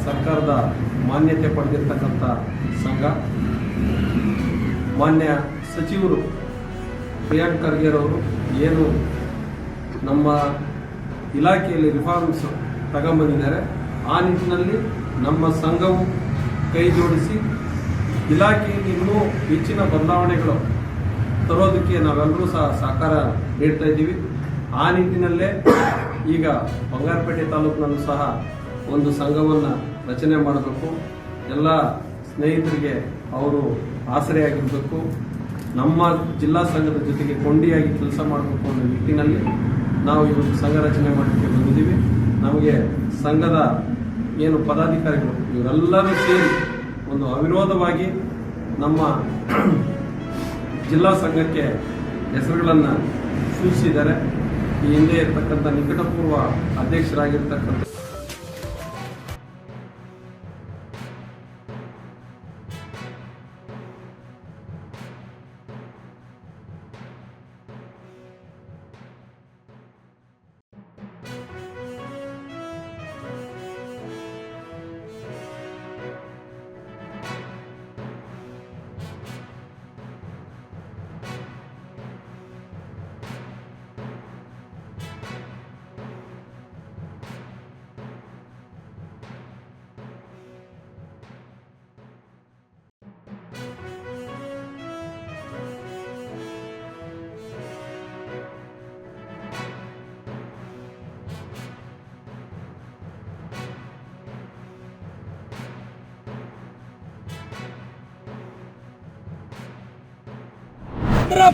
ಸರ್ಕಾರದ ಮಾನ್ಯತೆ ಪಡೆದಿರ್ತಕ್ಕಂಥ ಸಂಘ. ಮಾನ್ಯ ಸಚಿವರು ಪ್ರಿಯಾಂಕ್ ಖರ್ಗೆರವರು ಏನು ನಮ್ಮ ಇಲಾಖೆಯಲ್ಲಿ ರಿಫಾರ್ಮ್ಸ್ ತಗೊಂಬಂದಿದ್ದಾರೆ, ಆ ನಿಟ್ಟಿನಲ್ಲಿ ನಮ್ಮ ಸಂಘವು ಕೈ ಜೋಡಿಸಿ ಇಲಾಖೆಯಲ್ಲಿ ಇನ್ನೂ ಹೆಚ್ಚಿನ ಬದಲಾವಣೆಗಳು ತರೋದಕ್ಕೆ ನಾವೆಲ್ಲರೂ ಸಹ ಸಹಕಾರ ನೀಡ್ತಾ ಇದ್ದೀವಿ. ಆ ನಿಟ್ಟಿನಲ್ಲೇ ಈಗ ಬಂಗಾರಪೇಟೆ ತಾಲೂಕಿನಲ್ಲೂ ಸಹ ಒಂದು ಸಂಘವನ್ನು ರಚನೆ ಮಾಡಬೇಕು. ಎಲ್ಲ ಸ್ನೇಹಿತರಿಗೆ ಅವರು ಆಸರೆಯಾಗಿರಬೇಕು. ನಮ್ಮ ಜಿಲ್ಲಾ ಸಂಘದ ಜೊತೆಗೆ ಕೊಂಡಿಯಾಗಿ ಕೆಲಸ ಮಾಡಬೇಕು ಅನ್ನೋ ನಿಟ್ಟಿನಲ್ಲಿ ನಾವು ಇವತ್ತು ಸಂಘ ರಚನೆ ಮಾಡಲಿಕ್ಕೆ ಬಂದಿದ್ದೀವಿ. ನಮಗೆ ಸಂಘದ ಏನು ಪದಾಧಿಕಾರಿಗಳು ಇವರೆಲ್ಲರೂ ಸೇರಿ ಒಂದು ಅವಿರೋಧವಾಗಿ ನಮ್ಮ ಜಿಲ್ಲಾ ಸಂಘಕ್ಕೆ ಹೆಸರುಗಳನ್ನು ಸೂಚಿಸಿದ್ದಾರೆ. ಈ ಹಿಂದೆ ಇರತಕ್ಕಂಥ ನಿಕಟಪೂರ್ವ ಅಧ್ಯಕ್ಷರಾಗಿರ್ತಕ್ಕಂಥ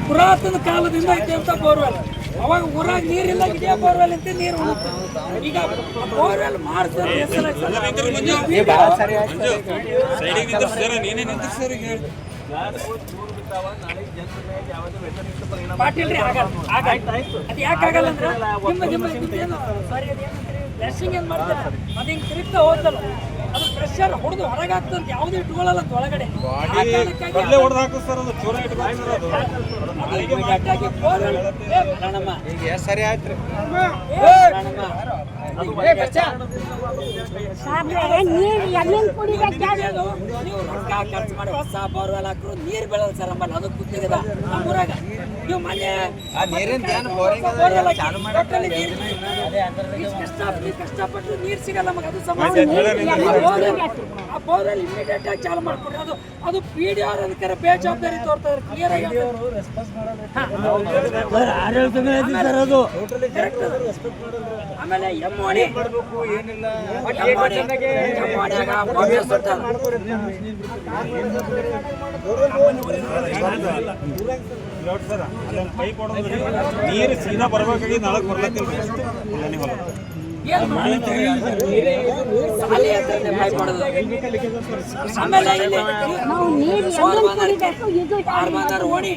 ಪುರಾತನ ಕಾಲದಿಂದ ಇದ್ದಂತ ಬೋರ್ವೆಲ್. ಅವಾಗ ಊರಾಗ ನೀರಿಲ್ಲ, ಇದೇ ಬೋರ್ವೆಲ್ ಅಂತ ನೀರು ಈಗ ಬೋರ್ವೆಲ್ ಮಾಡ್ತಾರೆ. ಪಾಟೀಲ್ರಿ ಅದು ಯಾಕಾಗಲ್ಲ ಅಂದ್ರೆ ಬ್ಲೆಸ್ಸಿಂಗ್ ಏನ್ ಮಾಡ್ತಾರೆ, ಅದು ಹಿಂಗೆ ತಿರುಗ್ತಾ ಹೋದಲ್ಲ, ಅದು ಪ್ರೆಷರ್ ಹೊಡೆದು ಹೊರಗಾಗ್ತಂತ ಯಾವುದೂ ಇಟ್ಕೊಳ್ಳಲ್ಲ ಒಳಗಡೆ. ಸರಿ ಆಯ್ತು. ನೀವು ರೊಕ್ಕ ಖರ್ಚು ಮಾಡಿ ಹೊಸ ಬೋರ್ವೆಲ್ ಹಾಕ್ರು ನೀರು ಬೀಳಲ್ಲ ಸರ್. ನಮ್ಮಲ್ಲಿ ಅದು ಕೂತಿಗದ ನಮ್ಮೂರಾಗ ನೀವು ಮನೆ ಕಷ್ಟಪಟ್ಟು ನೀರು ಸಿಗಲ್ಲ ನಮಗೆ. ಅದು ಸಮಸ್ಯೆ. ಆ ಬೋರ್ವೆಲ್ ಇಮಿಡಿಯೇಟ್ ಆಗಿ ಚಾಲು ಮಾಡ್ಕೊಡ್ರಿ. ಅದು PDR ಅದಕ್ಕೆ ಬೇಜವಾಬ್ದಾರಿ ತೋರ್ತಾರೆ. ಕ್ಲಿಯರ್ ಆಗಿ ಆಮೇಲೆ ಎಮ್ಮೋಣಿ ನೀರು ಸೀದಾ ಬರ್ಬೇಕಾಗಿ ನಾಳೆ ಬರ್ಲತ್ತಿಲ್ಲ. ಆಮೇಲೆ ಓಣಿ